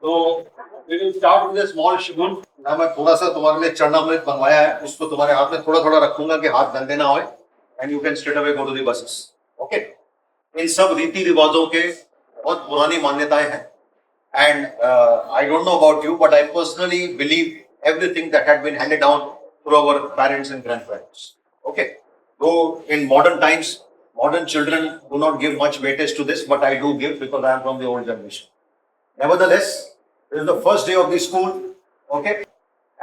तो we will start with a small schedule. ना मैं थोड़ा सा तुम्हारे लिए चरणामृत बनवाया है, उसको तुम्हारे हाथ में थोड़ा थोड़ा रखूंगा कि हाथ गंदे ना होए, and you can straight away go to the buses. Okay? इन सब रीति रिवाजों के बहुत पुरानी मान्यताएं हैं, and I don't know about you, but I personally believe everything that had been handed down through our parents and grandparents. Okay? Though in modern times, modern children do not give much weightage to this, but I do give because I am from the old generation. Nevertheless, this is the first day of the school, okay?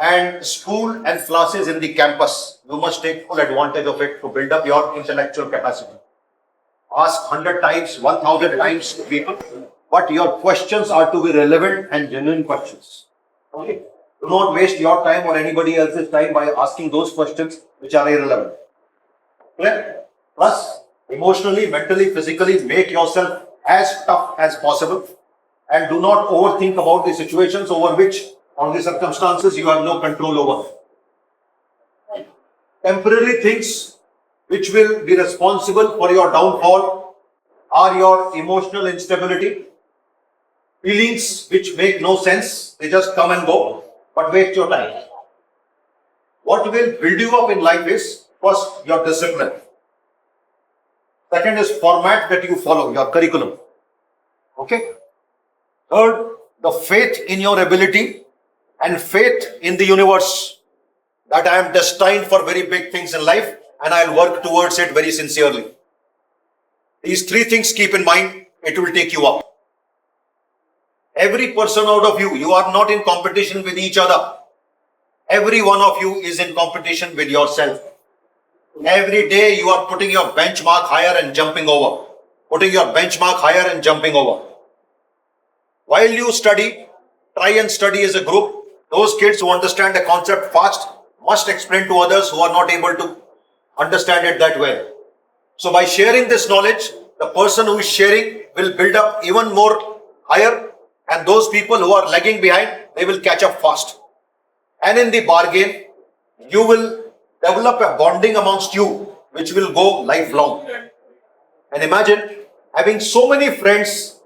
And school and classes in the campus, you must take full advantage of it to build up your intellectual capacity. Ask 100 times, 1000 times to people, but your questions are to be relevant and genuine questions. Okay? Do not waste your time or anybody else's time by asking those questions which are irrelevant. Clear? Plus, emotionally, mentally, physically, make yourself as tough as possible. And do not overthink about the situations over which, or the circumstances you have no control over. Temporary things which will be responsible for your downfall are your emotional instability, feelings which make no sense, they just come and go, but waste your time. What will build you up in life is, first, your discipline. Second is format that you follow, your curriculum. Okay? Third, the faith in your ability and faith in the universe that I am destined for very big things in life and I'll work towards it very sincerely. These three things keep in mind, it will take you up. Every person out of you, you are not in competition with each other. Every one of you is in competition with yourself. Every day you are putting your benchmark higher and jumping over. Putting your benchmark higher and jumping over. While you study, try and study as a group. Those kids who understand a concept fast must explain to others who are not able to understand it that well. So by sharing this knowledge, the person who is sharing will build up even more higher, and those people who are lagging behind, they will catch up fast. And in the bargain, you will develop a bonding amongst you which will go lifelong. And imagine having so many friends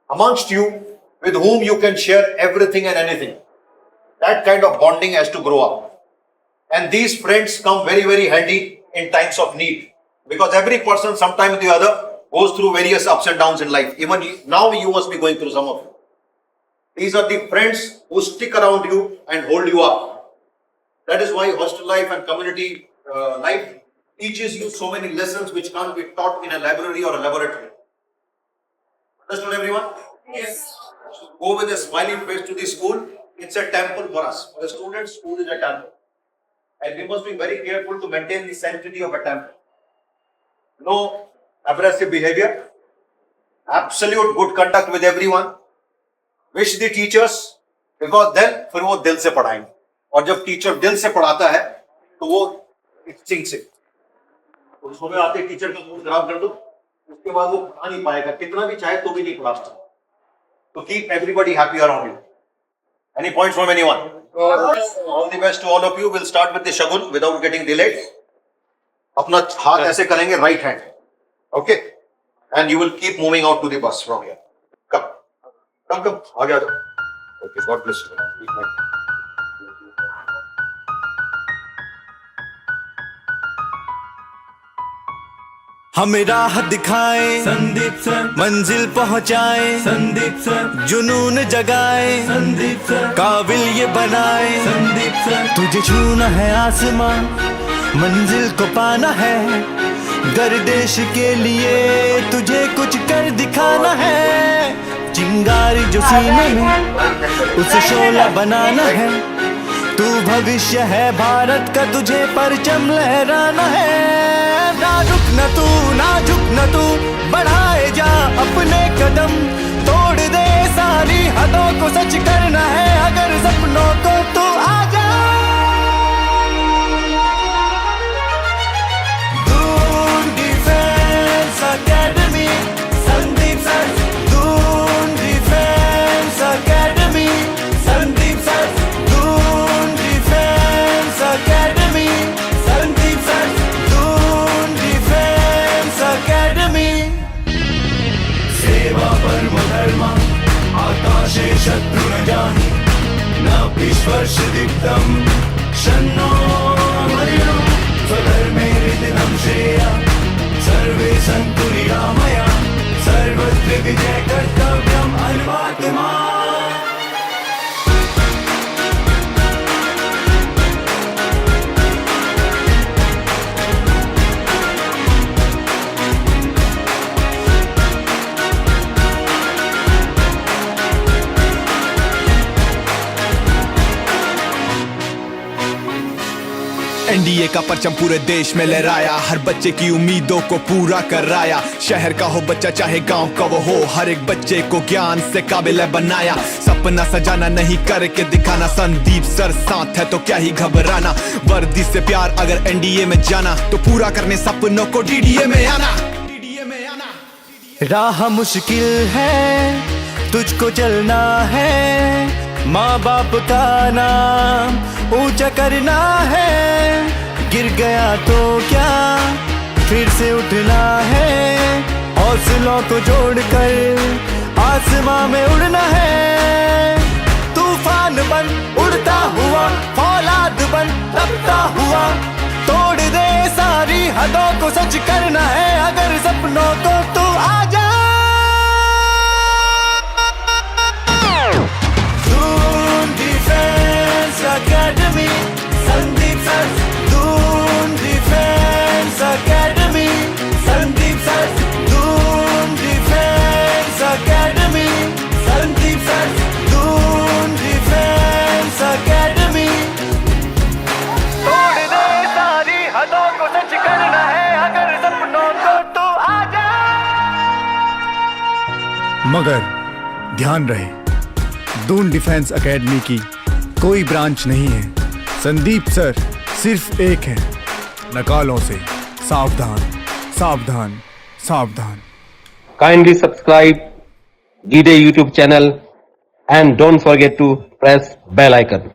amongst you with whom you can share everything and anything. That kind of bonding has to grow up. And these friends come very, very handy in times of need. Because every person, sometime or the other, goes through various ups and downs in life. Even now you must be going through some of it. These are the friends who stick around you and hold you up. That is why hostel life and community life teaches you so many lessons which can't be taught in a library or a laboratory. Understood, everyone? Yes. So go with a smiling face to the school. It's a temple for us. For the students, school is a temple. And we must be very careful to maintain the sanctity of a temple. No abrasive behavior. Absolute good conduct with everyone. Wish the teachers, because then फिर वो दिल से पढ़ाएंगे. और जब teacher दिल से पढ़ाता है तो वो सिंक से तो सुबह आते टीचर का मूड खराब कर दो, उसके बाद वो पढ़ा नहीं पाएगा, कितना भी चाहे तो भी नहीं पढ़ा सकता. To keep everybody happy around you. Any points from anyone? All the best to all of you. We'll start with the shagun without getting delayed. अपना हाथ ऐसे करेंगे, right hand. Okay? And you will keep moving out to the bus from here. Come. Come. आगे आ जाओ. Okay, God bless you. हमें राह दिखाए Sandeep sir, मंजिल पहुंचाए संदीप सर, जुनून जगाए संदीप सर, काबिल ये बनाए संदीप सर, तुझे छूना है आसमां, मंजिल को पाना है, गर्दिश के लिए तुझे कुछ कर दिखाना है, चिंगारी जो सीने में उसे शोला बनाना है, तू भविष्य है भारत का, तुझे परचम लहराना है, ना झुक न तू बढ़ाए जा अपने कदम, तोड़ दे सारी हदों को, सच करना है अगर सपनों को तो आजा. Doon defence academy Sandeep sir, Doon defence academy Sandeep sir, Doon defence academy Sandeep sir, Doon defence academy Karma आकाशे शत्रु न जाहि न स्पर्श दीप्तम् शन्नो मरिणो स्वधर्मे हृदिनं श्रेया सर्वे सन्तु निरामया सर्वत्र विजय कर्तव्यम् अन्वात्मा एनडीए का परचम पूरे देश में लहराया, हर बच्चे की उम्मीदों को पूरा कराया। शहर का हो बच्चा चाहे गांव का वो हो, हर एक बच्चे को ज्ञान से काबिल बनाया। सपना सजाना नहीं करके दिखाना, संदीप सर साथ है तो क्या ही घबराना। वर्दी से प्यार अगर एनडीए में जाना, तो पूरा करने सपनों को डीडीए में आना। राह मुश्किल है तुझको चलना है, माँ बाप का नाम ऊंचा करना है। गिर गया तो क्या फिर से उठना है, हौसलों को जोड़कर आसमां में उड़ना है। तूफान बन उड़ता हुआ, फौलाद बन तपता हुआ, तोड़ दे सारी हदों को, सच करना है अगर सपनों को तू आजा। Academy, Sandeep Sir, Doon Defense Academy, Sandeep Sir, Doon Defense Academy, Sandeep Sir, Doon Defense Academy। तोड़ दे सारी हदों को, सच करना है अगर सपनों को तो आजा। मगर ध्यान रहे, दून डिफेंस एकेडमी की कोई ब्रांच नहीं है। संदीप सर सिर्फ एक है, नकालों से सावधान सावधान सावधान। Kindly subscribe GDay YouTube channel and don't forget to press bell icon.